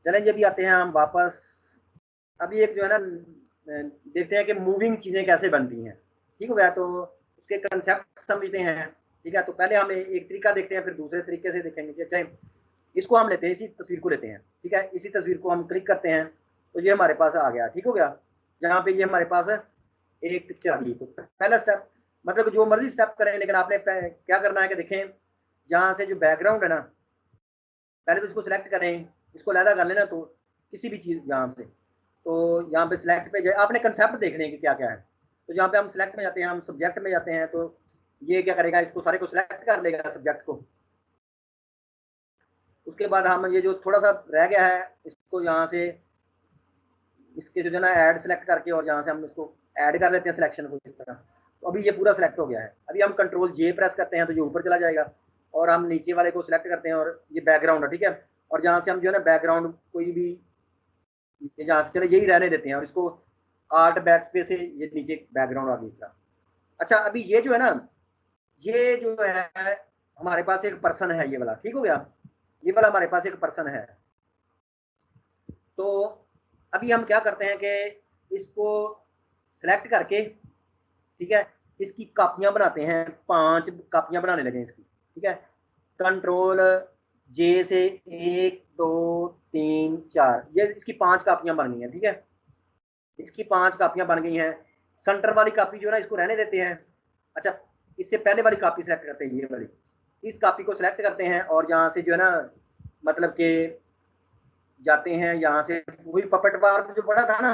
चलें जी, अभी आते हैं हम वापस। अभी एक जो है ना देखते हैं कि मूविंग चीज़ें कैसे बनती हैं। ठीक हो गया, तो उसके कंसेप्ट समझते हैं। ठीक है, तो पहले हम एक तरीका देखते हैं, फिर दूसरे तरीके से देखेंगे। अच्छा, इसको हम लेते हैं, इसी तस्वीर को लेते हैं। ठीक है, इसी तस्वीर को हम क्लिक करते हैं तो ये हमारे पास आ गया। ठीक हो गया, जहाँ पे ये हमारे पास एक पिक्चर आ गई। तो पहला स्टेप, मतलब जो मर्जी स्टेप करें, लेकिन आपने क्या करना है कि देखें, यहाँ से जो बैकग्राउंड है ना, पहले तो इसको सिलेक्ट करें, इसको लहदा कर लेना, तो किसी भी चीज़ यहाँ से, तो यहाँ पे सिलेक्ट पे जाए, आपने कंसेप्ट देखने कि क्या क्या है। तो जहाँ पे हम सिलेक्ट में जाते हैं, हम सब्जेक्ट में जाते हैं, तो ये क्या करेगा, इसको सारे को सिलेक्ट कर लेगा सब्जेक्ट को। उसके बाद हम ये जो थोड़ा सा रह गया है, इसको यहाँ से इसके जो है ना ऐड सेलेक्ट करके, और यहाँ से हम इसको ऐड कर लेते हैं सिलेक्शन को इस तरह। तो अभी ये पूरा सिलेक्ट हो गया है। अभी हम कंट्रोल जे प्रेस करते हैं तो ये ऊपर चला जाएगा, और हम नीचे वाले को सिलेक्ट करते हैं, और ये बैकग्राउंड है। ठीक है, और जहाँ से हम जो है ना बैकग्राउंड कोई भी जहाँ से चले यही रहने देते हैं, और इसको आर्ट बैक स्पेस से ये नीचे बैकग्राउंड आ गई इस तरह। अच्छा, अभी ये जो है ना, ये जो है हमारे पास एक पर्सन है, ये वाला। ठीक हो गया, ये वाला हमारे पास एक पर्सन है। तो अभी हम क्या करते हैं कि इसको सिलेक्ट करके, ठीक है, इसकी कापियां बनाते हैं। 5 कापियां बनाने लगे इसकी। ठीक है, कंट्रोल जे से 1 2 3 4, ये इसकी 5 कापियां बन गई हैं। ठीक है, इसकी 5 कापियां बन गई हैं। सेंटर वाली कापी जो है ना, इसको रहने देते हैं। अच्छा, इससे पहले वाली कापी सेलेक्ट करते हैं, ये वाली। इस कापी को सिलेक्ट करते हैं, और यहाँ से जो है ना, मतलब कि जाते हैं यहाँ से, वही पपेट बार जो पड़ा था ना,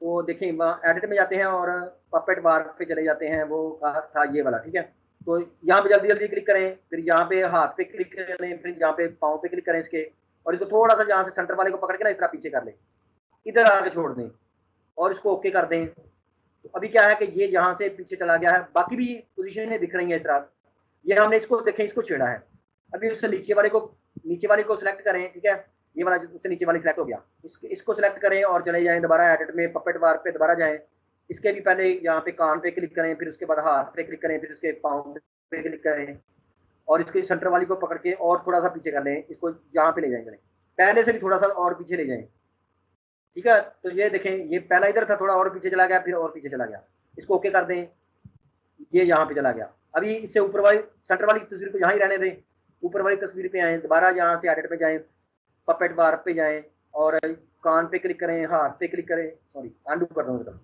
वो देखें एडिट में जाते हैं और पपेट बार पे चले जाते हैं, वो था ये वाला। ठीक है, तो यहाँ पे जल्दी जल्दी क्लिक करें, फिर यहाँ पे हाथ पे क्लिक करें, फिर यहाँ पे पाँव पे क्लिक करें इसके, और इसको थोड़ा सा यहाँ से सेंटर वाले को पकड़ के ना इस तरह पीछे कर लें, इधर आके छोड़ दें, और इसको ओके कर दें। तो अभी क्या है कि ये यहाँ से पीछे चला गया है, बाकी भी पोजीशनें दिख रही हैं इस तरह। ये हमने इसको देखें, इसको छेड़ा है। अभी उससे नीचे वाले को सिलेक्ट करें। ठीक है, ये वाला उससे नीचे वाली सिलेक्ट हो गया, इसको सिलेक्ट करें और चले जाएं दोबारा एडिट में, पपेट बार पे दोबारा जाएं। इसके भी पहले यहाँ पे कान पे क्लिक करें, फिर उसके बाद हाथ पे क्लिक करें, फिर उसके पाँव पे क्लिक करें, और इसके सेंटर वाली को पकड़ के और थोड़ा सा पीछे कर लें, इसको यहाँ पे ले जाएंगे, पहले से भी थोड़ा सा और पीछे ले जाएं। ठीक है, तो ये देखें, ये पहला इधर था, थोड़ा और पीछे चला गया, फिर और पीछे चला गया, इसको ओके कर दें, ये यहाँ पे चला गया। अभी इससे ऊपर वाली सेंटर वाली तस्वीर को यहाँ ही रहने दें, ऊपर वाली तस्वीर पे आए, दोबारा यहाँ से एडिट पे जाएं, पपेट बार पे जाएं, और कान पे क्लिक करें, हाथ पे क्लिक करें, सॉरी आंडू कर रहा हूँ, मतलब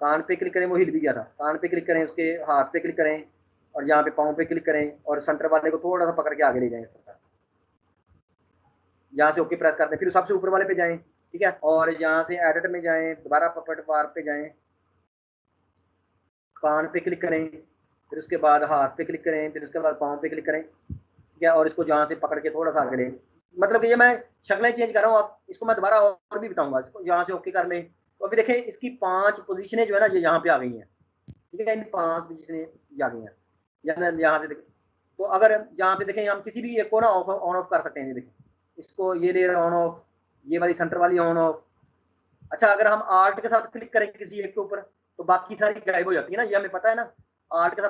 कान पे क्लिक करें, वो हिल भी गया था, कान पे क्लिक करें, उसके हाथ पे क्लिक करें, और यहाँ पे पाँव पे क्लिक करें, और सेंटर वाले को थोड़ा सा पकड़ के आगे ले जाएं इस तरह, यहाँ से ओके प्रेस कर दें, फिर सबसे ऊपर वाले पे जाएं। ठीक है, और यहाँ से एडिट में जाएं, दोबारा पपेट बार पे जाएं, कान पे क्लिक करें, फिर उसके बाद हाथ पे क्लिक करें, फिर उसके बाद पाँव पे क्लिक करें। ठीक है, और इसको जहाँ से पकड़ के थोड़ा सा आगे लें, मतलब कि ये मैं शक्लें चेंज कर रहा हूँ, आप इसको मैं दोबारा और भी बताऊंगा। इसको यहाँ से ओके कर लें, तो अभी देखें इसकी 5 पोजीशनें जो है ना, ये यहाँ पे आ गई हैं। ठीक है, इन 5 पोजीशनें आ गई हैं, यहाँ से देखें। तो अगर यहाँ पे देखें, हम किसी भी एक को ना ऑन ऑफ कर सकते हैं। ये देखें, इसको ये लेयर ऑन ऑफ, ये वाली सेंटर वाली ऑन ऑफ। अच्छा, अगर हम आर्ट के साथ क्लिक करें किसी एक के ऊपर, तो बाकी सारी गायब हो जाती है ना, ये हमें पता है ना। आर्ट के साथ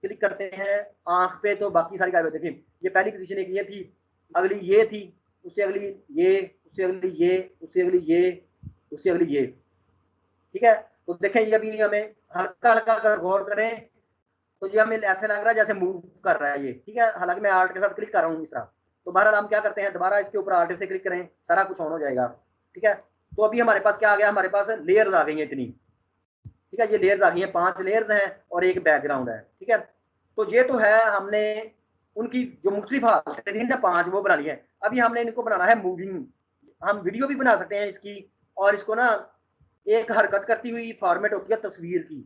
क्लिक करते हैं आंख पे, तो बाकी सारी गायब हो। देखिए, ये पहली पोजीशन एक ये थी, अगली ये थी, उससे अगली ये, उससे अगली ये, उससे अगली ये, उससे अगली ये। ठीक है, तो देखें, ये अभी हमें हल्का हल्का अगर गौर करें, तो ये हमें ऐसे लग रहा है जैसे मूव कर रहा है ये। ठीक है, हालांकि मैं आर्ट के साथ क्लिक कर रहा हूँ इस तरह। तो बहरहाल हम क्या करते हैं, दोबारा इसके ऊपर आर्ट से क्लिक करें, सारा कुछ ऑन हो जाएगा। ठीक है, तो अभी हमारे पास क्या आ गया, हमारे पास लेयर्स आ गई हैं इतनी। ठीक है, ये लेयर्स आ गई हैं, 5 लेयर्स हैं और एक बैकग्राउंड है। ठीक है, तो ये तो है, हमने उनकी जो मुख्तलिफ हालतें थी ना 5, वो बना ली है। अभी हमने इनको बनाना है मूविंग। हम वीडियो भी बना सकते हैं इसकी, और इसको ना एक हरकत करती हुई फॉर्मेट होती है तस्वीर की,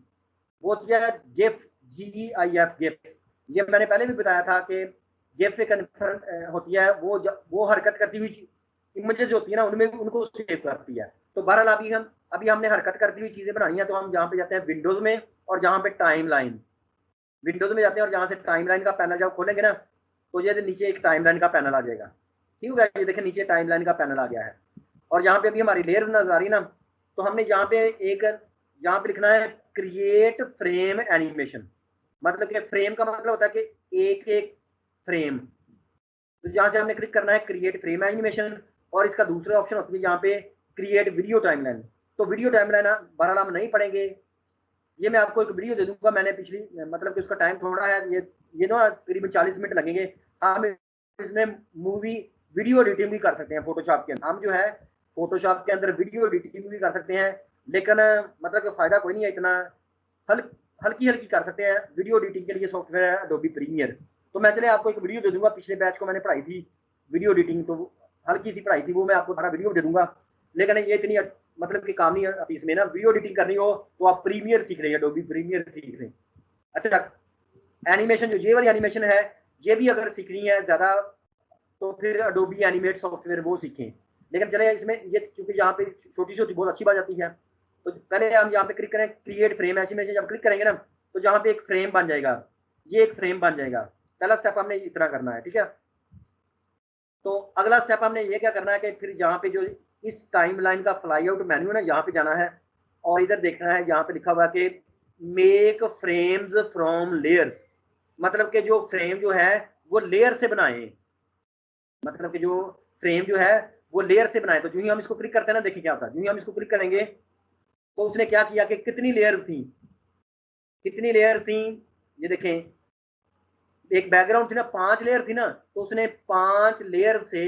वो होती है गिफ, GIF गिफ। ये मैंने पहले भी बताया था कि गिफ एक होती है, वो हरकत करती हुई इमेजेस होती है ना, उनमें भी उनको सेव करती है। तो बहरहाल अभी हमने हरकत करती हुई चीजें बनानी है, तो हम यहाँ पे जाते हैं विंडोज में, और जहाँ पे टाइम लाइन, विंडोज में जाते हैं, और जहाँ से टाइम लाइन का पैनल जब खोलेंगे ना, तो ये नीचे एक टाइम लाइन का पैनल आ जाएगा। ठीक है, ये देखिए नीचे टाइम लाइन का पैनल आ गया है, और यहाँ पे अभी हमारी लेयर नजर आ रही ना, तो हमने यहाँ पे यहाँ पे लिखना है क्रिएट फ्रेम एनिमेशन। मतलब कि फ्रेम का मतलब होता है कि एक एक फ्रेम, तो जहाँ से हमने क्लिक करना है क्रिएट फ्रेम एनिमेशन, और इसका दूसरा ऑप्शन होती है यहाँ पे क्रिएट वीडियो टाइमलाइन। तो वीडियो टाइमलाइन बहरहाल हम नहीं पढ़ेंगे, ये मैं आपको एक वीडियो दे दूंगा, मैंने पिछली मतलब कि उसका टाइम थोड़ा है, ये ना करीबन 40 मिनट लगेंगे। हम इसमें मूवी वीडियो एडिटिंग भी कर सकते हैं फोटोशॉप के अंदर, हम जो है फोटोशॉप के अंदर वीडियो एडिटिंग भी कर सकते हैं, लेकिन मतलब कि फायदा कोई नहीं है इतना, हल्की हल्की कर सकते हैं। वीडियो एडिटिंग के लिए सॉफ्टवेयर है एडोबी प्रीमियर। तो मैं चले आपको एक वीडियो दे दूंगा, पिछले बैच को मैंने पढ़ाई थी वीडियो एडिटिंग, तो हल्की सी पढ़ाई थी वो, मैं आपको सारा वीडियो दे दूंगा, लेकिन ये इतनी मतलब कि काम नहीं है इसमें ना। वीडियो एडिटिंग करनी हो तो आप प्रीमियर सीख लें, एडोबी प्रीमियर सीख लें। अच्छा, एनिमेशन जो ये वाली एनिमेशन है, ये भी अगर सीखनी है ज़्यादा तो फिर एडोबी एनिमेट सॉफ्टवेयर वो सीखें। लेकिन चले इसमें ये चूंकि यहाँ पे छोटी छोटी बहुत अच्छी बात आती है, तो पहले हम यहाँ पे क्लिक करें क्रिएट फ्रेम एनिमेशन, जब क्लिक करेंगे ना तो जहाँ पे एक फ्रेम बन जाएगा, ये एक फ्रेम बन जाएगा। पहला स्टेप हमने इतना करना है, ठीक है। तो अगला स्टेप हमने ये क्या करना है कि फिर यहाँ पे जो इस टाइमलाइन का फ्लाई आउट मेन्यू है ना, यहाँ पे जाना है और इधर देखना है, यहाँ पे लिखा हुआ है कि मेक फ्रेम्स फ्रॉम लेयर्स, मतलब कि जो फ्रेम जो है वो लेयर से बनाए, मतलब कि जो फ्रेम जो है वो लेयर से बनाए। तो जो ही हम इसको क्लिक करते हैं ना, देखिए क्या होता है, जो ही हम इसको क्लिक करेंगे तो उसने क्या किया कि कितनी लेयर्स थी, कितनी लेयर्स थी, ये देखें, एक बैकग्राउंड थी ना, 5 लेयर थी ना, तो उसने 5 लेयर से,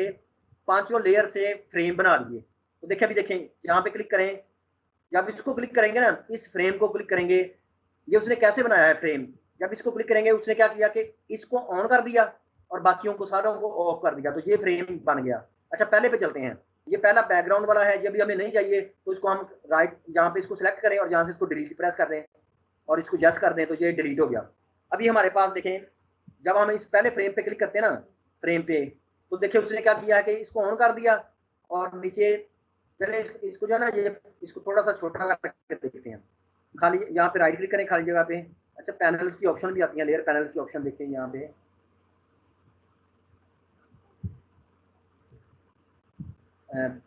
पांचों लेयर से फ्रेम बना दिए। तो देखिए अभी देखें, यहाँ पे क्लिक करें, जब इसको क्लिक करेंगे ना, इस फ्रेम को क्लिक करेंगे, ये उसने कैसे बनाया है फ्रेम, जब इसको क्लिक करेंगे उसने क्या किया कि इसको ऑन कर दिया और बाकियों को सारों को ऑफ कर दिया, तो ये फ्रेम बन गया। अच्छा पहले पे चलते हैं, ये पहला बैकग्राउंड वाला है, ये भी हमें नहीं चाहिए, तो इसको हम राइट यहाँ पे इसको सिलेक्ट करें और यहाँ से इसको डिलीट प्रेस कर दें और इसको जस्ट कर दें, तो ये डिलीट हो गया। अभी हमारे पास देखें, जब हम इस पहले फ्रेम पे क्लिक करते हैं ना, फ्रेम पे, तो देखिए उसने क्या किया कि इसको ऑन कर दिया और नीचे चले इसको जो है ना, ये इसको थोड़ा सा छोटा करके देखते हैं, खाली यहाँ पे राइट क्लिक करें खाली जगह पे। अच्छा पैनल्स की ऑप्शन भी आती है, लेयर पैनल की ऑप्शन देखते हैं यहाँ पे,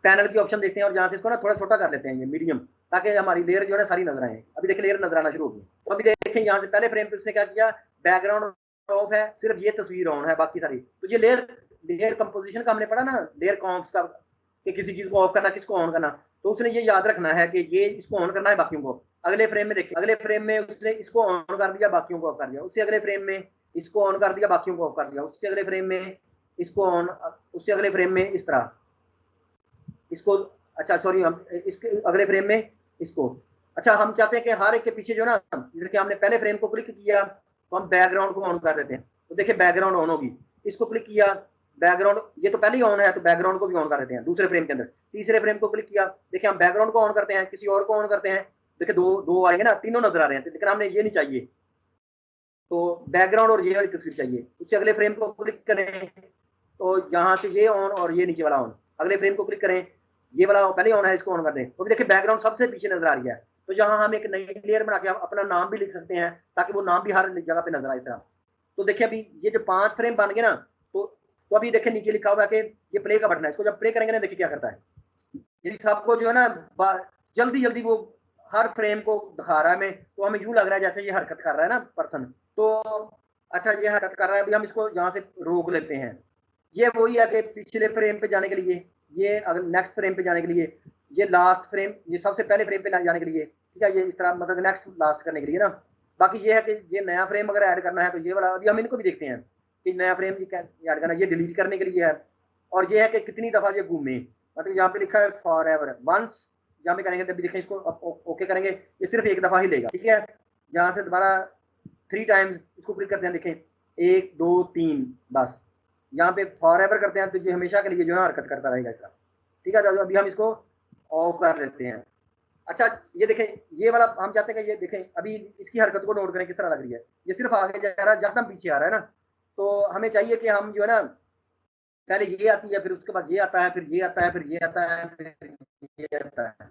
पैनल की ऑप्शन देखते हैं और यहाँ से इसको ना थोड़ा छोटा कर लेते हैं, ये मीडियम, ताकि हमारी लेयर जो है ना सारी नजर आए। अभी देखिए लेयर नजर आना शुरू होगी। तो अभी देखें यहाँ से पहले फ्रेम पे उसने क्या किया, बैकग्राउंड ऑफ है, सिर्फ ये तस्वीर ऑन है, बाकी सारी। तो ये लेयर लेयर कंपोजिशन का हमने पढ़ा ना, लेयर कॉम्प्स का, कि किसी चीज को ऑफ करना, किसको ऑन करना, तो उसने ये याद रखना है कि ये इसको ऑन करना है, बाकियों को। अगले फ्रेम में देखिए, अगले फ्रेम में उसने इसको ऑन कर दिया, बाकियों को ऑफ कर दिया, उससे अगले फ्रेम में इसको ऑन कर दिया, बाकियों को ऑफ कर दिया, उससे अगले फ्रेम में इसको ऑन, उससे अगले फ्रेम में इस तरह इसको, अच्छा सॉरी, हम इसके अगले फ्रेम में इसको। अच्छा हम चाहते हैं कि हर एक के पीछे जो ना, देखिए हमने पहले फ्रेम को क्लिक किया तो हम बैकग्राउंड को ऑन कर देते हैं, तो देखिए बैकग्राउंड ऑन होगी। इसको क्लिक किया, बैकग्राउंड ये तो पहले ही ऑन है, तो बैकग्राउंड को भी ऑन कर देते हैं दूसरे फ्रेम के अंदर। तीसरे फ्रेम को क्लिक किया, देखिए हम बैकग्राउंड को ऑन करते हैं, किसी और को ऑन करते हैं, देखिए दो दो आएंगे ना, तीनों नजर आ रहे हैं, लेकिन हमने ये नहीं चाहिए, तो बैकग्राउंड और ये वाली तस्वीर चाहिए। उससे अगले फ्रेम को क्लिक करें तो यहाँ से ये ऑन और ये नीचे वाला ऑन, अगले फ्रेम को क्लिक करें, ये वाला पहले ऑन है, इसको ऑन कर दें, तो देखिए बैकग्राउंड सबसे पीछे नजर आ रही है। तो यहाँ हम एक नई लेयर बना के अपना नाम भी लिख सकते हैं, ताकि वो नाम भी हर जगह पे नजर आए इस तरह। तो देखिए अभी ये जो 5 फ्रेम बन गए ना, तो अभी देखिए नीचे लिखा हुआ है कि ये प्ले का बटन है, इसको जब प्ले करेंगे ना, देखिए क्या करता है, ये सबको जो है ना जल्दी जल्दी वो हर फ्रेम को दिखा रहा है हमें, तो हमें यूं लग रहा है जैसे ये हरकत कर रहा है ना पर्सन। तो अच्छा ये हरकत कर रहा है, अभी हम इसको यहाँ से रोक लेते हैं। ये वही है कि पिछले फ्रेम पे जाने के लिए, ये अगर नेक्स्ट फ्रेम पे जाने के लिए, ये लास्ट फ्रेम, ये सबसे पहले फ्रेम पे जाने के लिए, ठीक है, ये इस तरह मतलब नेक्स्ट लास्ट करने के लिए ना। बाकी ये है कि ये नया फ्रेम अगर ऐड करना है तो ये वाला, अभी हम इनको भी देखते हैं कि नया फ्रेम ऐड करना, ये डिलीट करने के लिए है। और ये है कि कितनी दफा ये घूमे, मतलब यहाँ पे लिखा है फॉर एवर वंस, जहाँ पे करेंगे तभी देखें, इसको ओके करेंगे, ये सिर्फ एक दफा ही लेगा, ठीक है। यहाँ से दोबारा 3 टाइम्स इसको क्लिक करते हैं, देखें 1 2 3 बस। यहाँ पे फॉर एवर करते हैं तो ये हमेशा के लिए जो है हरकत करता रहेगा इस तरह, ठीक है। तो अभी हम इसको ऑफ कर लेते हैं। अच्छा ये देखें, ये वाला हम चाहते हैं कि ये देखें, अभी इसकी हरकत को नोट करें किस तरह लग रही है, ये सिर्फ आगे जा रहा है, एकदम पीछे आ रहा है ना। तो हमें चाहिए कि हम जो है ना, पहले ये आती है, फिर उसके बाद ये आता है, फिर ये आता है, फिर ये आता है, फिर ये आता है,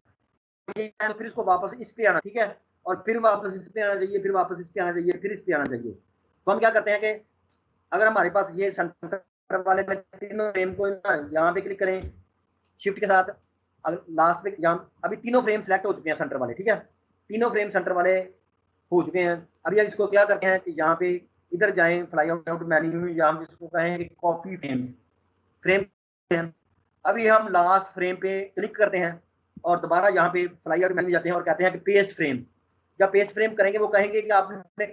तो फिर इसको वापस इस पे आना, ठीक है, और फिर वापस इस पे आना चाहिए, फिर वापस इस पे आना चाहिए, फिर इस पे आना चाहिए। तो हम क्या करते हैं कि अगर हमारे पास ये सेंटर वाले में तीनों फ्रेम को यहाँ पे क्लिक करें शिफ्ट के साथ, लास्ट पे यहाँ अभी तीनों फ्रेम सेलेक्ट हो चुके हैं सेंटर वाले, ठीक है, तीनों फ्रेम सेंटर वाले हो चुके हैं। अभी हम इसको क्या करते हैं कि यहाँ पे इधर जाएं फ्लाई आउट मेन्यू, यहाँ पे इसको कहें कि कॉपी फ्रेम्स, फ्रेम अभी हम लास्ट फ्रेम पे क्लिक करते हैं और दोबारा यहाँ पे फ्लाई आउट मेन्यू में जाते हैं और कहते हैं कि पेस्ट फ्रेम। जब पेस्ट फ्रेम करेंगे वो कहेंगे कि आपने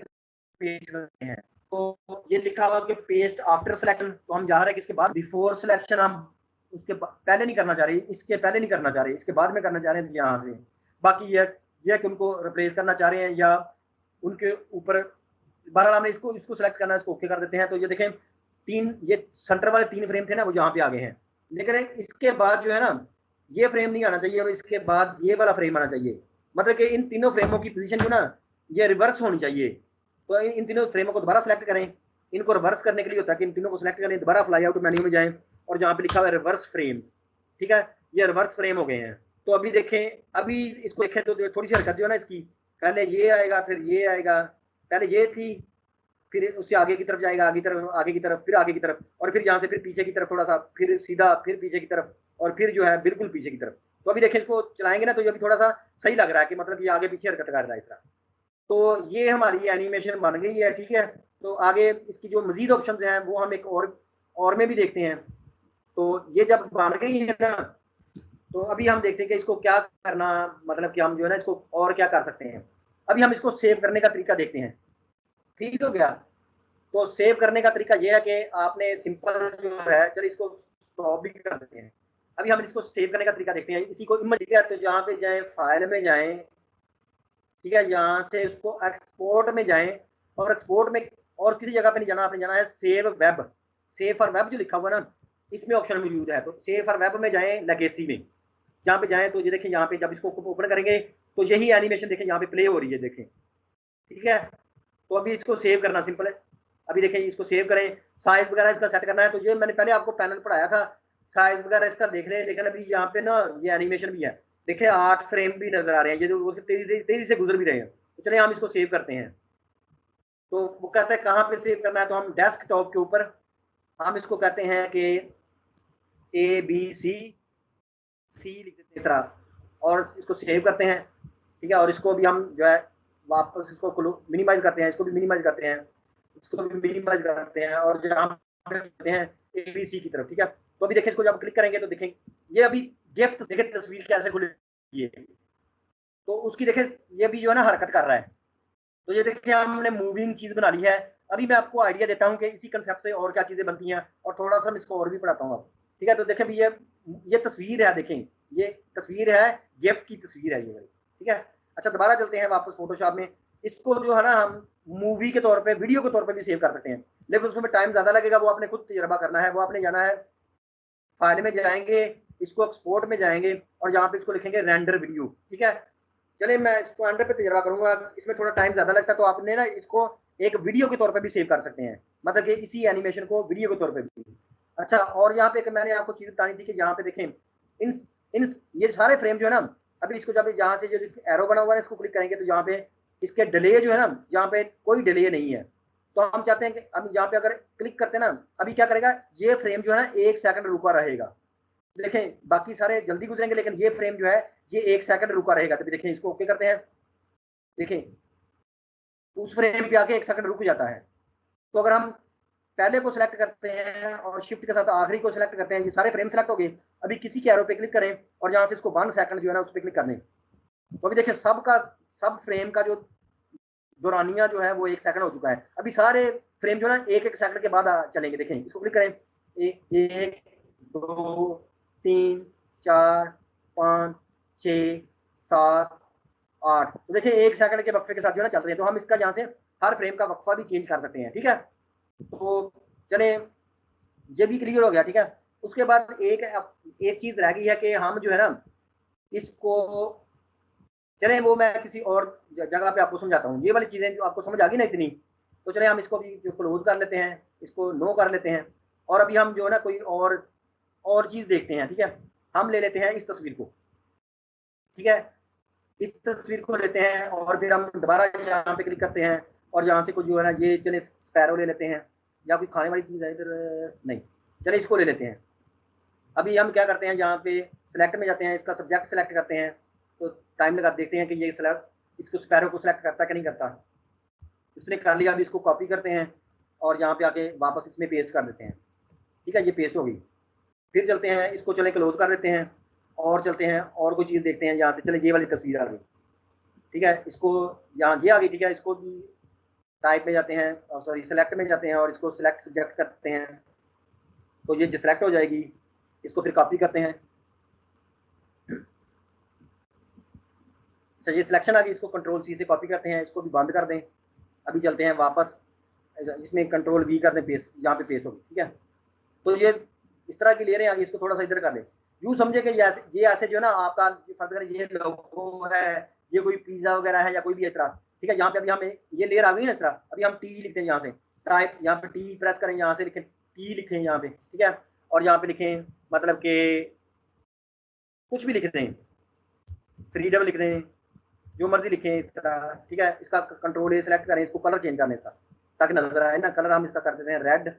पेस्ट करते हैं, तो ये लिखा हुआ कि पेस्ट आफ्टर सिलेक्शन, तो हम जा रहे हैं कि इसके बाद बिफोर सिलेक्शन हम उसके पहले नहीं करना चाह रहे, इसके पहले नहीं करना चाह रहे, इसके बाद में करना चाह रहे हैं यहाँ से। बाकी ये कि उनको रिप्लेस करना चाह रहे हैं या उनके ऊपर, बहरहाल हमने इसको इसको सेलेक्ट करना है, इसको ओके कर देते हैं। तो ये देखें ये सेंटर वाले 3 फ्रेम थे ना, वो यहाँ पे आ गए हैं। लेकिन इसके बाद जो है ना, ये फ्रेम नहीं आना चाहिए, अब इसके बाद ये वाला फ्रेम आना चाहिए। मतलब कि इन तीनों फ्रेमों की पोजीशन जो ना ये रिवर्स होनी चाहिए। तो इन तीनों फ्रेमों को दोबारा सेलेक्ट करें। इनको रिवर्स करने के लिए होता है कि इन तीनों को सेलेक्ट करें, दोबारा फ्लाई आउट मेन्यू में जाएं और जहाँ पे लिखा हुआ है रिवर्स फ्रेम, ठीक है, ये रिवर्स फ्रेम हो गए हैं। तो अभी देखें, अभी इसको देखें तो थोड़ी सी हरकत जो है ना इसकी, पहले ये आएगा फिर ये आएगा, पहले ये थी फिर उससे आगे की तरफ जाएगा, आगे की तरफ, आगे की तरफ, फिर आगे की तरफ, और फिर यहाँ से फिर पीछे की तरफ थोड़ा सा, फिर सीधा, फिर पीछे की तरफ, और फिर जो है बिल्कुल पीछे की तरफ। तो अभी देखिए इसको चलाएंगे ना तो ये अभी थोड़ा सा सही लग रहा है कि मतलब ये आगे पीछे हरकत कर रहा है इस तरह। तो ये हमारी एनिमेशन बन गई है, ठीक है। तो आगे इसकी जो मजीद ऑप्शन हैं वो हम एक और में भी देखते हैं। तो ये जब बन गई है ना, तो अभी हम देखते हैं कि इसको क्या करना, मतलब कि हम जो है ना इसको और क्या कर सकते हैं। अभी हम इसको सेव करने का तरीका देखते हैं, ठीक हो गया। तो सेव करने का तरीका ये है कि आपने सिंपल जो है, चलिए इसको स्टॉप भी कर देते हैं। अभी हम इसको सेव करने का तरीका देखते हैं। इसी को इमेज, ठीक है, तो जहाँ पे जाएं फाइल में जाएं, ठीक है, यहाँ से इसको एक्सपोर्ट में जाएं और एक्सपोर्ट में और किसी जगह पे नहीं जाना, आपने जाना है save web. Save for web जो लिखा हुआ है ना, इसमें ऑप्शन मौजूद है। तो सेव फॉर वेब में जाएं, लेगेसी में जहाँ पे जाएं, तो ये देखें यहाँ पे जब इसको ओपन करेंगे तो यही एनिमेशन देखें यहाँ पे प्ले हो रही है, देखें, ठीक है। तो अभी इसको सेव करना सिंपल है। अभी देखें इसको सेव करें, साइज वगैरह इसका सेट करना है। तो ये मैंने पहले आपको पैनल पढ़ाया था, साइज वगैरह इसका देख लें। लेकिन अभी यहाँ पे ना ये एनिमेशन भी है, देखिए 8 फ्रेम भी नजर आ रहे हैं, ये जो तेजी से गुजर भी रहे हैं। तो चलिए हम इसको सेव करते हैं। तो वो कहता है कहाँ पे सेव करना है, तो हम डेस्कटॉप के ऊपर हम इसको कहते हैं कि ABC लिख देते हैं तरह और इसको सेव करते हैं, ठीक है। और इसको भी हम जो है वापस इसको मिनिमाइज करते हैं, इसको भी मिनिमाइज करते हैं, इसको भी मिनिमाइज करते हैं और जहाँ करते हैं ABC की तरफ, ठीक है। तो अभी देखिए इसको जब क्लिक करेंगे तो देखें ये अभी गिफ्ट, देखिए तस्वीर कैसे खुली है, तो उसकी देखें ये भी जो है ना हरकत कर रहा है। तो ये देखिए हमने मूविंग चीज बना ली है। अभी मैं आपको आइडिया देता हूँ कि इसी कंसेप्ट से और क्या चीजें बनती हैं और थोड़ा सा मैं इसको और भी पढ़ाता हूँ आप, ठीक है। तो देखें ये तस्वीर है, देखें ये तस्वीर है, गिफ्ट की तस्वीर है ये वाली, ठीक है। अच्छा दोबारा चलते हैं वापस फोटोशॉप में। इसको जो है ना हम मूवी के तौर पे, वीडियो के तौर पे भी सेव कर सकते हैं, लेकिन उसमें टाइम ज्यादा लगेगा, वो आपने खुद तजर्बा करना है। वो आपने जाना है फाइल में जाएंगे, इसको एक्सपोर्ट में जाएंगे और यहाँ पे इसको लिखेंगे रेंडर वीडियो, ठीक है। चलिए मैं इसको अंडर पे तजर्बा करूंगा, इसमें थोड़ा टाइम ज्यादा लगता है। तो आपने ना इसको एक वीडियो के तौर पे भी सेव कर सकते हैं, मतलब कि इसी एनिमेशन को वीडियो के तौर पे भी। अच्छा और यहाँ पे मैंने आपको चीज बतानी थी कि यहाँ पे देखें इन इन ये सारे फ्रेम जो है ना, अभी इसको जब यहाँ से जो एरो बना हुआ है इसको क्लिक करेंगे तो यहाँ पे इसके डिले जो है ना, यहाँ पे कोई डिले नहीं है। तो हम चाहते हैं कि अब यहाँ पे अगर क्लिक करते हैं ना, अभी क्या करेगा ये फ्रेम जो है ना 1 सेकंड रुका रहेगा। देखें बाकी सारे जल्दी गुजरेंगे लेकिन ये फ्रेम जो है ये 1 सेकंड रुका रहेगा। तो देखें इसको ओके करते हैं, देखें उस फ्रेम पे आके 1 सेकंड रुक जाता है। तो अगर हम पहले को सिलेक्ट करते हैं और शिफ्ट के साथ आखिरी को सिलेक्ट करते हैं, ये सारे फ्रेम सेलेक्ट हो गए। अभी किसी के एरो पे क्लिक करें और यहाँ से इसको 1 सेकंड जो है ना उस पर क्लिक करने, तो अभी देखिए सब फ्रेम का जो दौरानिया जो है वो 1 सेकंड हो चुका है। अभी सारे फ्रेम जो है ना 1-1 सेकंड के बाद चलेंगे। देखें इसको क्लिक करें, 1 2 3 4 5 6 7 8, तो देखिए 1 सेकंड के वक्फे के साथ जो है ना चल रहे हैं। तो हम इसका यहाँ से हर फ्रेम का वक्फा भी चेंज कर सकते हैं, ठीक है। तो चले ये भी क्लियर हो गया, ठीक है। उसके बाद एक चीज रह गई है कि हम जो है ना इसको, चले वो मैं किसी और जगह पे आपको समझाता हूँ। ये वाली चीजें जो आपको समझ आ गई ना इतनी, तो चले हम इसको भी जो क्लोज कर लेते हैं, इसको नो कर लेते हैं और अभी हम जो है ना कोई और चीज देखते हैं, ठीक है। हम ले लेते हैं इस तस्वीर को, ठीक है, इस तस्वीर को लेते हैं और फिर हम दोबारा यहाँ पे क्लिक करते हैं और यहाँ से कुछ जो है ना ये चले स्पैरो ले लेते हैं या कोई खाने वाली चीज़ है इधर, नहीं, चले इसको ले लेते हैं। अभी हम क्या करते हैं, यहाँ पे सिलेक्ट में जाते हैं, इसका सब्जेक्ट सेलेक्ट करते हैं। तो टाइम लगा देखते हैं कि ये सिलेक्ट इसको स्पैरो को सिलेक्ट करता है कि नहीं करता। उसने कर लिया, अभी इसको कॉपी करते हैं और यहाँ पे आके वापस इसमें पेस्ट कर देते हैं, ठीक है। ये पेस्ट हो गई। फिर चलते हैं, इसको चले क्लोज कर देते हैं और चलते हैं और कोई चीज़ देखते हैं। यहाँ से चले ये वाली तस्वीर आ गई, ठीक है, इसको यहाँ ये आ गई, ठीक है, इसको भी टाइप में जाते हैं, सॉरी सेलेक्ट में जाते हैं और इसको सिलेक्ट सब्जेक्ट करते हैं, तो ये सिलेक्ट हो जाएगी। इसको फिर कॉपी करते हैं। अच्छा, ये सिलेक्शन आ गई, इसको कंट्रोल सी से कॉपी करते हैं, इसको भी बंद कर दें। अभी चलते हैं वापस, इसमें कंट्रोल वी कर दें, पेस्ट, यहाँ पे पेस्ट होगी, ठीक है। तो ये इस तरह की ले रहे हैं आगे, इसको थोड़ा सा इधर कर लें। यूँ समझे कि ये ऐसे जो है ना आपका फर्ज करें ये लोगो है, ये कोई पिज्जा वगैरह है या कोई भी इस तरह, ठीक है। यहाँ पे अभी हमें ये लेयर आ गई ना इस तरह, अभी हम टी लिखते हैं यहाँ से, टाइप यहाँ पे टी प्रेस करें, यहाँ से लिखें टी लिखें यहाँ पे, ठीक है, और यहाँ पे लिखें मतलब कि कुछ भी लिख दें, फ्रीडम लिख दें, जो मर्जी लिखें इस तरह, ठीक है। इसका कंट्रोल ए सेलेक्ट करें, इसको कलर चेंज करने इसका, ताकि नजर आए ना। कलर हम इसका कर देते हैं रेड,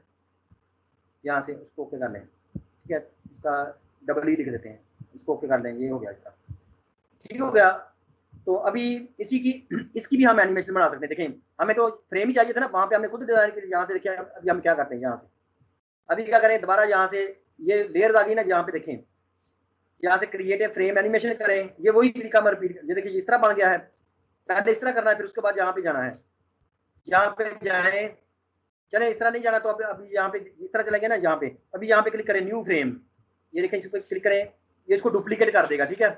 यहाँ से उसको ओके कर लें, ठीक है। इसका डबल ई लिख देते हैं, इसको ओके कर लें, ये हो गया इसका, ठीक हो गया। तो अभी इसकी भी हम एनिमेशन बना सकते हैं। देखें, हमें तो फ्रेम ही चाहिए था ना, वहाँ पे हमने खुद डिजाइन किया। यहाँ से देखिए अभी हम क्या करते हैं, यहाँ से अभी क्या करें, दोबारा यहाँ से ये लेयर आ गई ना, यहाँ पे देखें, यहाँ से क्रिएट ए फ्रेम एनिमेशन करें, ये वही तरीका मैं रिपीट, ये देखिए इस तरह बन गया है। पहले इस तरह करना है, फिर उसके बाद यहाँ पे जाना है, यहाँ पे जाए, चले इस तरह नहीं जाना तो अभी यहाँ पे इस तरह चलेंगे ना, यहाँ पे अभी यहाँ पे क्लिक करें न्यू फ्रेम, ये देखें इसको क्लिक करें, ये इसको डुप्लीकेट कर देगा, ठीक है।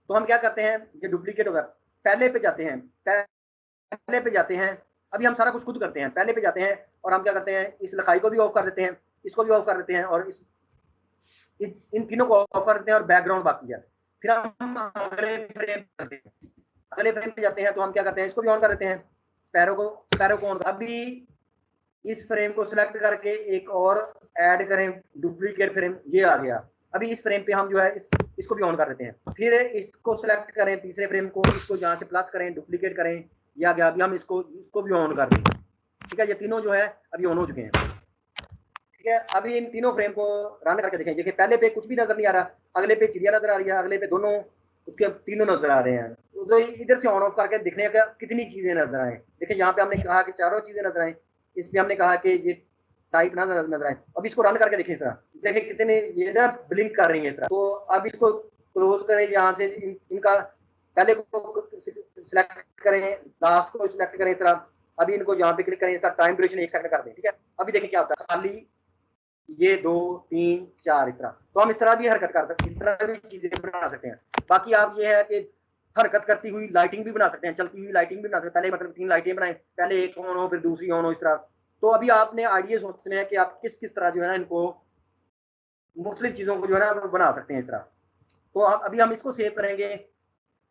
तो हम क्या करते हैं, ये डुप्लीकेट होगा, पहले पे जाते हैं, पहले पे जाते हैं, अभी हम सारा कुछ खुद करते हैं। पहले पे जाते हैं और हम क्या करते हैं, इस लिखाई को भी ऑफ कर देते हैं, इसको भी ऑफ कर देते हैं और इन तीनों को ऑफ कर देते हैं और बैकग्राउंड बाकी है। फिर हम अगले फ्रेम करते हैं, अगले फ्रेम पे जाते हैं, तो हम क्या करते हैं, इसको भी ऑन कर देते हैं, स्पैरो को ऑन। अभी इस फ्रेम को सिलेक्ट करके एक और ऐड करें, डुप्लीकेट फ्रेम, ये आ गया। अभी इस फ्रेम पे हम जो है इसको भी ऑन कर देते हैं, फिर इसको सिलेक्ट करें तीसरे फ्रेम को, इसको जहाँ से प्लस करें, डुप्लीकेट करें, ये आ गया। अभी हम इसको भी ऑन कर दें, ठीक है। ये तीनों जो है अभी ऑन हो चुके हैं, ठीक है। अभी इन तीनों फ्रेम को रन करके देखें, देखिए पहले पे कुछ भी नजर नहीं आ रहा, अगले पे चिड़िया नजर आ रही है, अगले पे दोनों उसके तीनों नजर आ रहे हैं। तो इधर से ऑन ऑफ करके दिखने का कितनी चीजें नजर आए। देखिए यहाँ पे हमने कहा कि चारों चीजें नजर आए, इस पे हमने कहा कि ये टाइप ना नजर आए। अब इसको रन करके देखिए, इस तरह देखिए कितने ये ना ब्लिंक कर रही है इस तरह। तो अब इसको क्लोज करें, यहाँ से इनका पहले को सिलेक्ट करें, लास्ट को सिलेक्ट करें इस तरह। अभी इनको यहाँ पे क्लिक करें, इसका टाइम ड्यूरेशन 1 सेकंड कर दें, ठीक है। अभी देखिए क्या होता है, खाली ये 2 3 4 इस तरह। तो हम इस तरह भी हरकत कर सकते हैं, इस तरह भी चीजें बना सकते हैं। बाकी आप ये है कि हरकत करती हुई लाइटिंग भी बना सकते हैं, चलती हुई लाइटिंग भी बना सकते हैं। पहले मतलब 3 लाइटें बनाए, पहले एक ऑन हो फिर दूसरी ऑन हो, इस तरह। तो अभी आपने आइडिया सोचने हैं कि आप किस किस तरह जो है ना इनको मुख्तलिफ चीजों को जो है ना बना सकते हैं इस तरह। तो अभी हम इसको सेव करेंगे,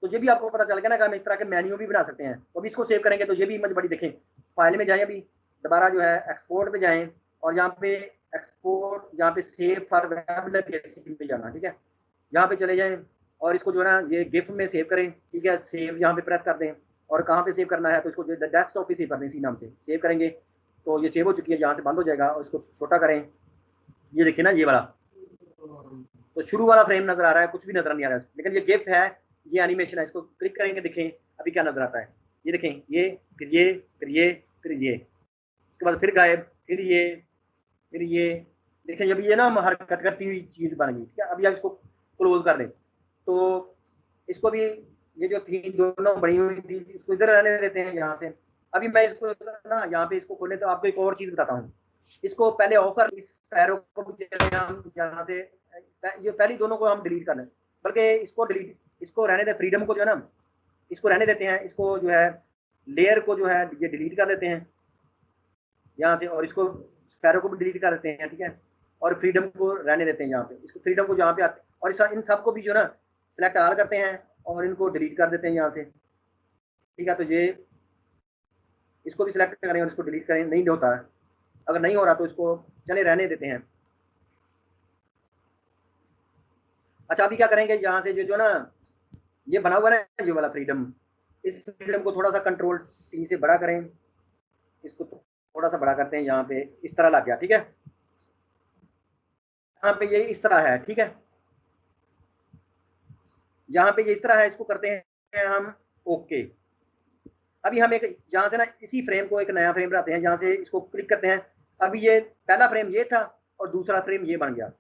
तो ये भी आपको पता चल गया ना कि हम इस तरह के मेन्यू भी बना सकते हैं। तो अभी इसको सेव करेंगे, तो ये भी इमेज बड़ी देखें, फाइल में जाएं, अभी दोबारा जो है एक्सपोर्ट पे जाएं और यहाँ पे एक्सपोर्ट, यहाँ पे सेव फॉर वेब लेगेसी पे जाना, ठीक है। यहाँ पे चले जाएं और इसको जो है ना ये गिफ में सेव करें, ठीक है। सेव यहाँ पे प्रेस कर दें और कहाँ पे सेव करना है, तो इसको डेस्कटॉप पे सेव कर दें, इसी नाम से सेव करेंगे। तो ये सेव हो चुकी है, यहाँ से बंद हो जाएगा और इसको छोटा करें, ये देखिए ना ये वाला, तो शुरू वाला फ्रेम नजर आ रहा है, कुछ भी नजर नहीं आ रहा है, लेकिन ये गिफ है, ये एनिमेशन है। इसको क्लिक करेंगे, देखें अभी क्या नजर आता है, ये देखें, ये फिर ये फिर ये फिर ये, उसके बाद फिर गायब, फिर ये देखें, जब ये ना हरकत करती हुई चीज बन गई, ठीक है। अभी आप इसको क्लोज कर लें, तो इसको भी ये जो थी दोनों बनी हुई थी, इसको इधर रहने देते हैं यहाँ से। अभी मैं इसको ना यहाँ पे इसको खोलें, तो आपको एक और चीज बताता हूँ। इसको पहले ऑफ कर, इस पैरों को भी चले हम यहाँ से, ये पहली दोनों को हम डिलीट कर लें, बल्कि इसको डिलीट, इसको रहने दें, फ्रीडम को जो है ना इसको रहने देते हैं, इसको जो है लेयर को जो है ये डिलीट कर देते हैं यहाँ से, और इसको पैरों को भी डिलीट कर देते हैं, ठीक है। और फ्रीडम को रहने देते हैं यहाँ पे, इसको फ्रीडम को जहाँ पे आते, और इन सबको भी जो ना सिलेक्ट ऑल करते हैं और इनको डिलीट कर देते हैं यहाँ से, ठीक है। तो ये इसको भी सिलेक्ट करें और इसको डिलीट करें, नहीं होता है। अगर नहीं हो रहा तो इसको चले रहने देते हैं। अच्छा, अभी क्या करेंगे, यहाँ से जो ना ये बना हुआ है जो वाला फ्रीडम, इस फ्रीडम को थोड़ा सा कंट्रोल टी से बड़ा करें, इसको थोड़ा सा बड़ा करते हैं, यहाँ पे इस तरह लग गया, ठीक है। यहाँ पे ये इस तरह है, ठीक है। यहाँ पे ये इस तरह है, इसको करते हैं हम ओके। अभी हम एक यहाँ से ना इसी फ्रेम को एक नया फ्रेम बनाते हैं, यहाँ से इसको क्लिक करते हैं। अभी ये पहला फ्रेम ये था और दूसरा फ्रेम ये बन गया।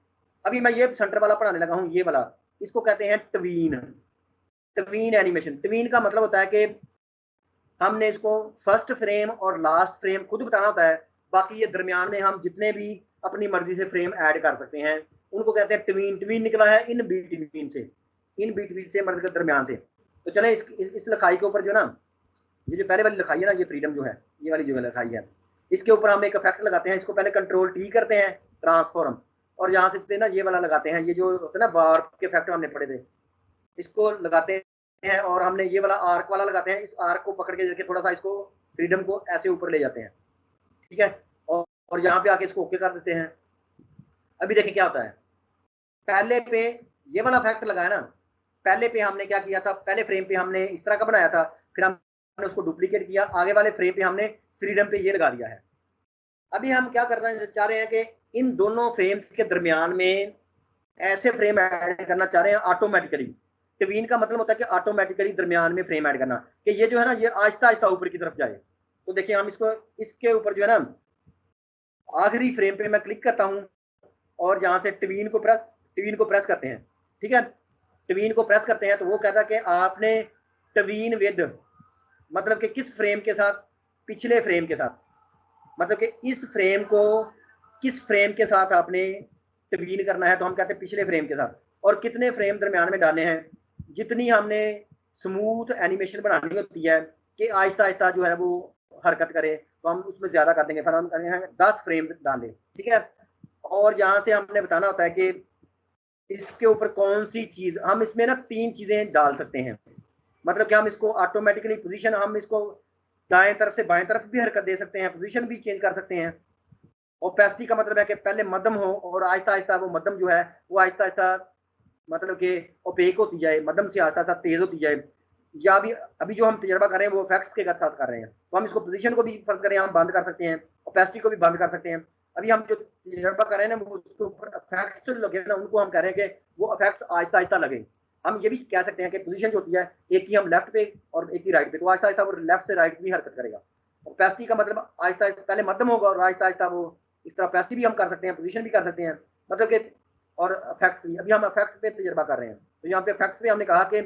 अभी मैं ये सेंटर वाला पढ़ाने लगा हूँ, ये वाला, इसको कहते हैं ट्वीन। ट्वीन एनिमेशन, ट्वीन का मतलब होता है कि हमने इसको फर्स्ट फ्रेम और लास्ट फ्रेम खुद बताना होता है, बाकी ये दरमियान में हम जितने भी अपनी मर्जी से फ्रेम ऐड कर सकते हैं, उनको कहते हैं ट्वीन। ट्वीन निकला है इन बिटवीन से, इन बिटवीन से मतलब दरमियान से। तो चले इस लिखाई के ऊपर जो ना, ये जो पहले वाली लिखाई है ना, ये फ्रीडम जो है, ये वाली जो लिखाई है, इसके ऊपर हम एक इफेक्ट लगाते हैं। इसको पहले कंट्रोल टी करते हैं, ट्रांसफॉर्म, और यहाँ से इस पे ना ये वाला लगाते हैं, ये जो होता है ना वार्प के इफेक्ट हमने पढ़े थे, इसको लगाते हैं। और हमने ये वाला आर्क वाला लगाते हैं, इस आर्क को पकड़ के थोड़ा सा इसको फ्रीडम को ऐसे ऊपर ले जाते हैं, ठीक है। और यहाँ पे आके इसको ओके कर देते हैं। अभी देखें क्या होता है, पहले पे ये वाला इफेक्ट लगाया ना, पहले पे हमने क्या किया था, पहले फ्रेम पे हमने इस तरह का बनाया था, फिर हमने उसको डुप्लीकेट किया, आगे वाले फ्रेम पे हमने फ्रीडम पे ये लगा दिया है। अभी हम क्या करना चाह रहे हैं कि इन दोनों फ्रेम्स के दरमियान में ऐसे फ्रेम ऐड करना चाह रहे हैं ऑटोमेटिकली। ट्वीन का मतलब होता है कि ऑटोमेटिकली दरमियान में फ्रेम ऐड करना, कि ये जो है ना ये आहिस्ता आहिस्ता ऊपर की तरफ जाए। तो देखिए हम इसको, इसके ऊपर जो है ना आखिरी फ्रेम पे मैं क्लिक करता हूँ, और जहाँ से ट्वीन को प्रेस करते हैं, ठीक है। ट्वीन को प्रेस करते हैं तो वो कहता है कि आपने ट्वीन विद, मतलब कि किस फ्रेम के साथ, पिछले फ्रेम के साथ, मतलब कि इस फ्रेम को किस फ्रेम के साथ आपने ट्वीन करना है, तो हम कहते हैं पिछले फ्रेम के साथ। और कितने फ्रेम दरमियान में डालने हैं, जितनी हमने स्मूथ एनिमेशन बनानी होती है कि आहिस्ता आहिस्ता जो है वो हरकत करे, तो हम उसमें ज्यादा कर देंगे, फिर हम करेंगे 10 फ्रेम डालें, ठीक है। और यहाँ से हमने बताना होता है कि इसके ऊपर कौन सी चीज, हम इसमें ना 3 चीजें डाल सकते हैं, मतलब कि हम इसको ऑटोमेटिकली पोजीशन, हम इसको दाएं तरफ से बाएं तरफ भी हरकत दे सकते हैं, पोजीशन भी चेंज कर सकते हैं। ओपेसिटी का मतलब है कि पहले मध्यम हो और आहिस्ता आहिस्ता वो मध्यम जो है वो आहिस्ता आहिस्ता मतलब कि ओपेक होती जाए, मध्यम से आहिस्ता आहिस्ता तेज होती जाए। या अभी जो हम तजर्बा कर रहे हैं वो इफेक्ट्स के साथ कर रहे हैं, तो हम इसको पोजीशन को भी फर्ज करें हम बंद कर सकते हैं, ओपेसिटी को भी बंद कर सकते हैं। अभी हम जो तजर्बा कर रहे हैं ना, वो उसके ऊपर इफेक्ट्स लगे ना, उनको हम कह रहे हैं कि वो इफेक्ट्स आहिस्ता आहिस्ता लगे। हम ये भी कह सकते हैं कि पोजीशन जो होती है, एक की हम लेफ्ट पे और एक की राइट पे, तो आहिस्ता आहिस्ता वो लेफ्ट से राइट भी हरकत करेगा। ओपेसिटी का मतलब आहिस्ता आहिस्ता पहले मध्यम होगा और आहिस्ता आहिस्ता वो इस तरह ओपेसिटी भी हम कर सकते हैं, पोजीशन भी कर सकते हैं, मतलब कि और इफेक्ट्स भी। अभी हम इफेक्ट्स पे तजर्बा कर रहे हैं, तो यहाँ पे इफेक्ट्स पे हमने कहा कि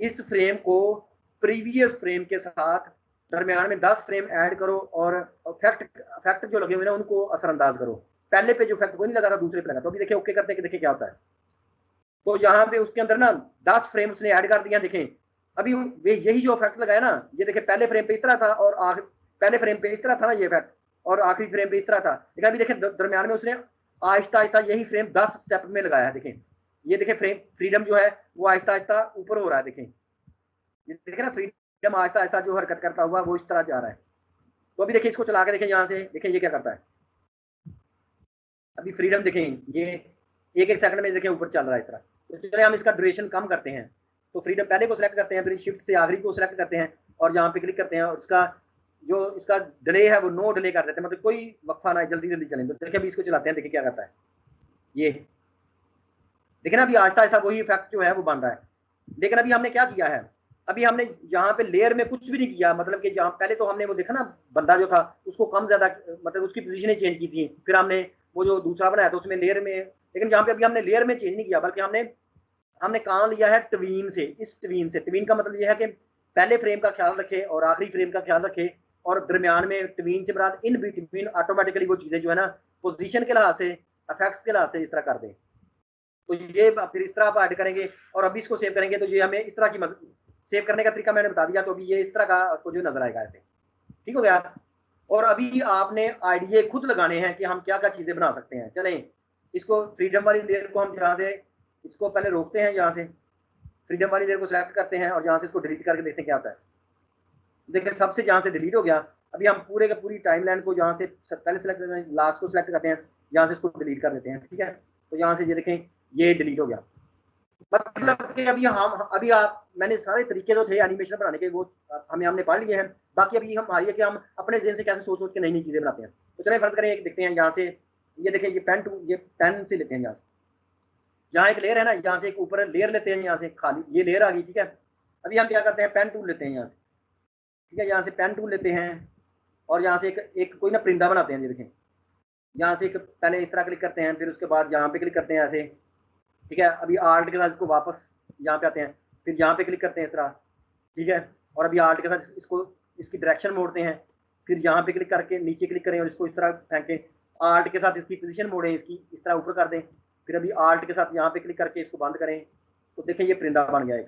इस फ्रेम को प्रीवियस फ्रेम के साथ दरमियान में 10 फ्रेम ऐड करो, और इफेक्ट जो लगे हुए ना उनको असरअंदाज करो। पहले पे जो इफेक्ट कोई नहीं लगा था, दूसरे पे लगा। तो अभी देखिए ओके करते हैं कि देखिए क्या होता है। तो यहाँ पे उसके अंदर ना 10 फ्रेम उसने ऐड कर दिया, देखें। अभी वे यही जो इफेक्ट लगाया ना, ये देखे पहले फ्रेम पे इस तरह था, और पहले फ्रेम पे इस तरह था ना ये इफेक्ट, और आखिरी फ्रेम पे इस तरह था। लेकिन अभी देखें दरमियान में उसने आहिस्ता आहिस्ता यही फ्रेम 10 स्टेप में लगाया है, देखें। ये देखें फ्रेम फ्रीडम जो है वो आहिस्ता आहिस्ता ऊपर हो रहा है, देखें। ये देखें ना फ्रीडम आहिस्ता आहिस्ता जो हरकत करता हुआ वो इस तरह जा रहा है। तो अभी देखिए इसको चला के देखें, यहाँ से देखें ये क्या करता है। अभी फ्रीडम देखें, ये एक एक सेकंड में देखें ऊपर चल रहा है इस तरह। तो चले हम इसका ड्यूरेशन कम करते हैं, तो फ्रीडम पहले को सिलेक्ट करते हैं, फिर शिफ्ट से आखिरी को सिलेक्ट करते हैं, और यहाँ पे क्लिक करते हैं, और उसका जो इसका डिले है वो नो डिले कर देते हैं, मतलब कोई वक्फा ना, जल्दी जल्दी चलें। तो देखिए अभी इसको चलाते हैं, देखिए क्या करता है ये। देखिए ना अभी आहिस्ता आहिस्ता वही इफेक्ट जो है वो बन रहा है। लेकिन अभी हमने क्या किया है, अभी हमने यहाँ पे लेयर में कुछ भी नहीं किया, मतलब कि जहाँ पहले तो हमने वो देखा ना बंदा जो था उसको कम ज्यादा, मतलब उसकी पोजीशन चेंज की थी, फिर हमने वो जो दूसरा बनाया था उसमें लेयर में। लेकिन यहाँ पे अभी हमने लेयर में चेंज नहीं किया, बल्कि हमने हमने काम लिया है ट्वीन से। इस ट्वीन से, ट्वीन का मतलब यह है कि पहले फ्रेम का ख्याल रखे और आखिरी फ्रेम का ख्याल रखे, और दरमियान में ट्वीन से बरात इन बिटवीन ऑटोमेटिकली वो चीजें जो है ना पोजीशन के लिहाज से, इफेक्ट्स के लिहाज से इस तरह कर दे। तो ये फिर इस तरह आप ऐड करेंगे और अभी इसको सेव करेंगे, तो ये हमें इस तरह की सेव करने का तरीका मैंने बता दिया। तो अभी ये इस तरह का आपको जो नजर आएगा ऐसे, ठीक हो गया। और अभी आपने आइडिया खुद लगाने हैं कि हम क्या क्या चीजें बना सकते हैं। चलें इसको फ्रीडम वाली लेयर को हम यहाँ से इसको पहले रोकते हैं, यहाँ से फ्रीडम वाली लेयर को सिलेक्ट करते हैं, और यहाँ से इसको डिलीट करके देखते हैं क्या होता है। देखिए सबसे जहाँ से डिलीट हो गया। अभी हम पूरे का पूरी टाइमलाइन को यहाँ से पहले सेलेक्ट करते हैं, लास्ट को सिलेक्ट करते हैं, यहाँ से इसको डिलीट कर देते हैं, ठीक है। तो यहाँ से ये देखें ये डिलीट हो गया। मतलब कि अभी आप मैंने सारे तरीके जो थे एनिमेशन बनाने के वो हमने पढ़ लिए हैं। बाकी अभी हमारी है कि हम अपने जेन से कैसे सोच सोच के नई नई चीजें बनाते हैं। तो चलिए फर्ज करें देखते हैं यहाँ से, ये देखें ये पेन से लेते हैं। यहाँ एक लेयर है ना, यहाँ से एक ऊपर लेयर लेते हैं, यहाँ से खाली ये लेयर आ गई, ठीक है। अभी हम क्या करते हैं, पेन टूल लेते हैं यहाँ से, ठीक है। यहाँ से पेन टूल लेते हैं, और यहाँ से एक कोई ना परिंदा बनाते हैं, ये देखें यहाँ से पहले इस तरह क्लिक करते हैं, फिर उसके बाद यहाँ पे क्लिक करते हैं ऐसे, ठीक है। अभी आर्ट के साथ इसको वापस यहाँ पे आते हैं, फिर यहाँ पे क्लिक करते हैं इस तरह, ठीक है। और अभी आर्ट के साथ इसको इसकी डायरेक्शन मोड़ते हैं, फिर यहाँ पे क्लिक करके नीचे क्लिक करें और इसको इस तरह फेंकें। आर्ट के साथ इसकी पोजीशन मोड़ें, इसकी इस तरह ऊपर कर दें, फिर अभी आर्ट के साथ यहाँ पे क्लिक करके इसको बंद करें, तो देखें ये परिंदा बन गया है,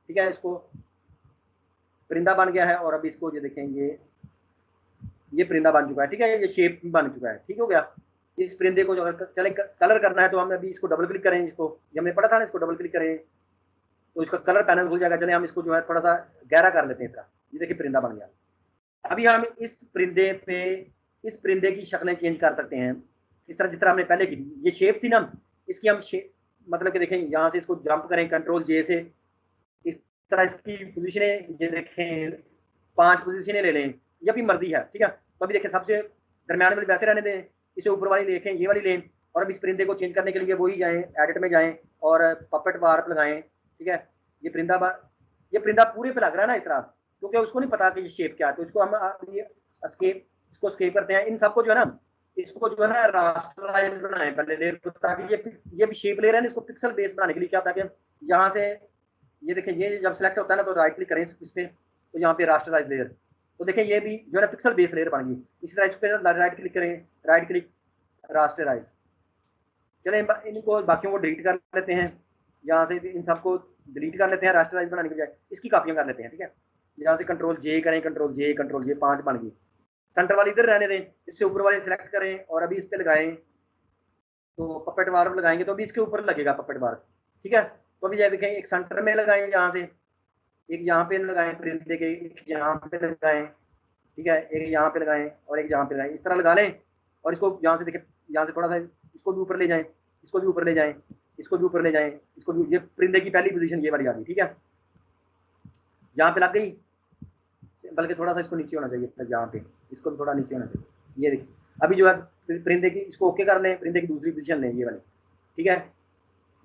ठीक है। इसको परिंदा बन गया है और अभी इसको ये देखें, ये परिंदा बन चुका है, ठीक है। ये शेप बन चुका है, ठीक हो गया। इस परिंदे को जो अगर चले कलर करना है तो हम अभी इसको डबल क्लिक करें, इसको ये हमने पढ़ा था ना, इसको डबल क्लिक करें तो इसका कलर पैनल खुल जाएगा। चले हम इसको जो है थोड़ा सा गहरा कर लेते हैं इस तरह, ये देखिए परिंदा बन गया। अभी हम इस परिंदे की शक्लें चेंज कर सकते हैं इस तरह, जिस तरह हमने पहले की थी। ये शेप थी ना, इसकी हम मतलब कि देखें यहाँ से इसको जंप करें कंट्रोल जे से, इस तरह इसकी पोजीशनें ये देखें 5 पोजीशनें ले लें, ये भी मर्जी है, ठीक है। तो अभी देखें सबसे दरमियान वाली वैसे रहने दें, इसे ऊपर वाली देखें ये वाली लें, और अब इस परिंदे को चेंज करने के लिए वही जाएं, एडिट में जाएं और पपेट वार्प लगाएं, ठीक है। ये परिंदा पूरे पे लग रहा है ना इस तरह, क्योंकि उसको नहीं पता कि ये शेप क्या है। तो इसको हम इसको स्केप करते हैं। इन सबको जो है ना, इसको जो है ना रास्टराइज बनाएं पहले लेयर को, ताकि ये भी शेप ले रहे हैं, इसको पिक्सल बेस बनाने के लिए क्या, ताकि यहाँ से ये देखें, ये जब सेलेक्ट होता है ना तो राइट क्लिक करें इस पे, तो यहाँ पे रास्टराइज लेयर, तो देखें ये भी जो है ना पिक्सल बेस लेयर बन गई। इसी तरह इस पर राइट क्लिक करें, राइट क्लिक रास्टराइज। चले इनको बाकियों को डिलीट कर लेते हैं, यहाँ से इन सबको डिलीट कर लेते हैं रास्टराइज बनाने के बजाय, इसकी कॉपियां कर लेते हैं, ठीक है। यहाँ से कंट्रोल जे करें, कंट्रोल जे 5 बन गई। सेंटर वाली इधर रहने दें, इससे ऊपर वाले सिलेक्ट करें और अभी इस पे लगाएं, तो पपेट वार्प लगाएंगे तो अभी इसके ऊपर लगेगा पपेट वार्प, ठीक है। तो अभी ये देखें, एक सेंटर में लगाएं, यहाँ से एक यहाँ पे लगाएं परिंदे के, एक यहाँ पे लगाएं, ठीक है, एक यहाँ पे लगाएं और एक यहाँ पे लगाएं, इस तरह लगा लें। और इसको यहाँ से देखें, यहाँ से थोड़ा सा इसको भी ऊपर ले जाएं, इसको भी ऊपर ले जाएं, इसको भी ऊपर ले जाएं, इसको भी, ये परिंदे की पहली पोजीशन ये वाली आ गई, ठीक है। यहाँ पे लग गई, बल्कि थोड़ा सा इसको नीचे होना चाहिए, यहाँ पे इसको भी थोड़ा नीचे होना चाहिए। ये देखिए अभी जो है परिंदे की, इसको ओके कर लें, परिंदे की दूसरी पोजीशन लें ये वाली, ठीक है।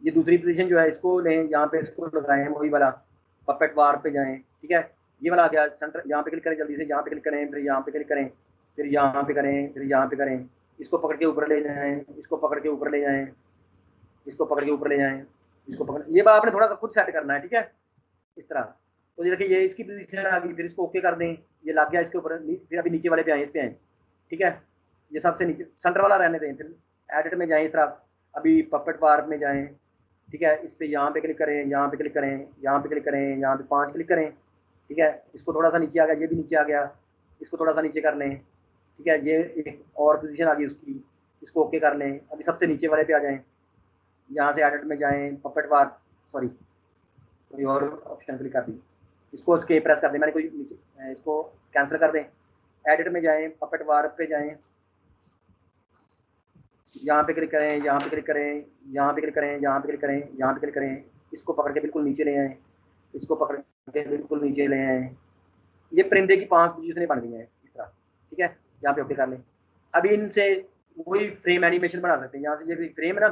ये दूसरी पोजीशन जो है इसको लें, यहाँ पे इसको लगाएं वही वाला, पपेट वार पे जाएं, ठीक है। ये वाला आ गया सेंटर, यहाँ पे क्लिक करें जल्दी से, यहाँ पे क्लिक करें, फिर यहाँ पे क्लिक करें, फिर यहाँ पे करें, फिर यहाँ पे करें, इसको पकड़ के ऊपर ले जाएं, इसको पकड़ के ऊपर ले जाएं, इसको पकड़ के ऊपर ले जाएं, इसको पकड़, ये बात आपने थोड़ा सा खुद सेट करना है, ठीक है, इस तरह। तो ये देखिए ये इसकी पोजीशन आ गई, फिर इसको ओके कर दें, ये लग गया इसके ऊपर। फिर अभी नीचे वाले पे आए, इस पे आए, ठीक है। ये सबसे नीचे सेंटर वाला रहने दें, फिर एडिट में जाएं इस तरह, अभी पपेट वार्प में जाएं, ठीक है। इस पे यहाँ पे क्लिक करें, यहाँ पे क्लिक करें, यहाँ पे क्लिक करें, यहाँ पे 5 क्लिक करें, ठीक है। इसको थोड़ा सा नीचे आ गया, ये भी नीचे आ गया, इसको थोड़ा सा नीचे कर लें, ठीक है। ये एक और पोजीशन आ गई उसकी, इसको ओके कर लें। अभी सबसे नीचे वाले पे आ जाएं, यहाँ से एडिट में जाएं, पपेट वार्प, सॉरी कोई और ऑप्शन क्लिक कर दी, इसको उसके प्रेस कर दें, मैंने कोई नीचे, इसको कैंसिल कर दें। एडिट में जाएं, पपेट वार्प पे जाएं, यहाँ पे क्लिक करें, यहाँ पे क्लिक करें, यहाँ पे क्लिक करें, यहाँ पे क्लिक करें, यहाँ पे क्लिक करें, इसको पकड़ के बिल्कुल नीचे ले आए, इसको पकड़ के बिल्कुल नीचे ले आए। ये परिंदे की 5 पोजीशनें बन गई हैं इस तरह, ठीक है। यहाँ पे ओके कर लें। अभी इनसे वही फ्रेम एनिमेशन बना सकते हैं, यहाँ से ये फ्रेम है ना,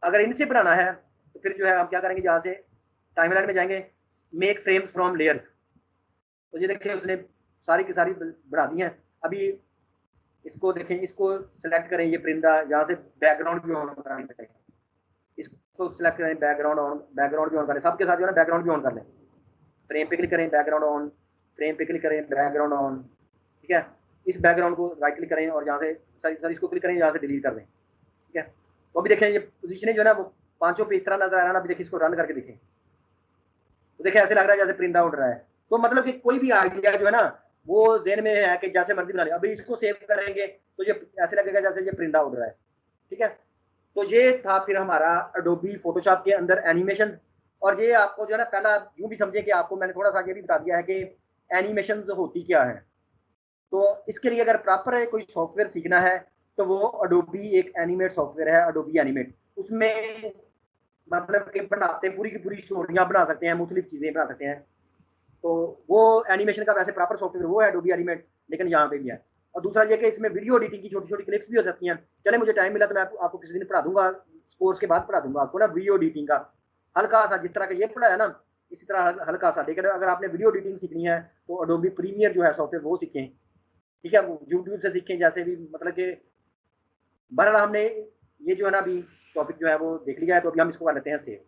अगर इनसे बनाना है तो फिर जो है हम क्या करेंगे, यहाँ से टाइमलाइन में जाएंगे, मेक फ्रेम्स फ्रॉम लेयर्स, तो ये देखिए उसने सारी की सारी बना दी हैं। अभी इसको देखें, इसको सेलेक्ट करें, ये परिंदा, यहाँ से बैकग्राउंड भी ऑन करें, इसको सेलेक्ट करें, बैकग्राउंड भी ऑन करें, सबके साथ जो है ना बैकग्राउंड भी ऑन कर लें। फ्रेम पे क्लिक करें, बैकग्राउंड ऑन, फ्रेम पे क्लिक करें, बैकग्राउंड ऑन, ठीक है। इस बैकग्राउंड को राइट क्लिक करें और यहाँ से सर इसको क्लिक करें, यहाँ से डिलीट कर दें, ठीक है। तो अभी देखें ये पोजीशन जो है ना वो पांचों पे इस तरह नजर आ रहा है ना। अभी देखिए इसको रन करके देखें, तो देखिए ऐसे लग रहा है जैसे परिंदा उड़ रहा है। तो मतलब कि कोई भी आइडिया जो है ना वो जेन में है कि जैसे मर्जी बना ले। अभी इसको सेव करेंगे तो ये ऐसे लगेगा जैसे ये परिंदा उड़ रहा है, ठीक है। तो ये था फिर हमारा अडोबी फोटोशॉप के अंदर एनिमेशन। और ये आपको जो है ना पहला यूं भी समझे कि आपको मैंने थोड़ा सा ये भी बता दिया है कि एनिमेशन होती क्या है। तो इसके लिए अगर प्रॉपर कोई सॉफ्टवेयर सीखना है तो वो अडोबी एक एनिमेट सॉफ्टवेयर है, अडोबी एनिमेट। उसमें मतलब कि बनाते पूरी की पूरी स्टोरियां बना सकते हैं, मुख्तलिफ चीजें बना सकते हैं। तो वो एनिमेशन का वैसे प्रॉपर सॉफ्टवेयर वो है अडोबी एनिमेट, लेकिन यहाँ पे भी है। और दूसरा ये कि इसमें वीडियो एडिटिंग की छोटी छोटी क्लिप्स भी हो सकती हैं। चले मुझे टाइम मिला तो मैं आपको किसी दिन पढ़ा दूंगा, कोर्स के बाद पढ़ा दूंगा आपको ना वीडियो एडिटिंग का, हल्का सा, जिस तरह का ये पढ़ा है ना इसी तरह हल्का सा। लेकिन अगर आपने वीडियो एडिटिंग सीखनी है तो अडोबी प्रीमियर जो है सॉफ्टवेयर वो सीखें, ठीक है। वो यूट्यूब से सीखें, जैसे भी मतलब कि बहरहाल हमने ये जो है ना अभी टॉपिक जो है वो देख लिया है, तो अभी हम इसको कर लेते हैं सेव।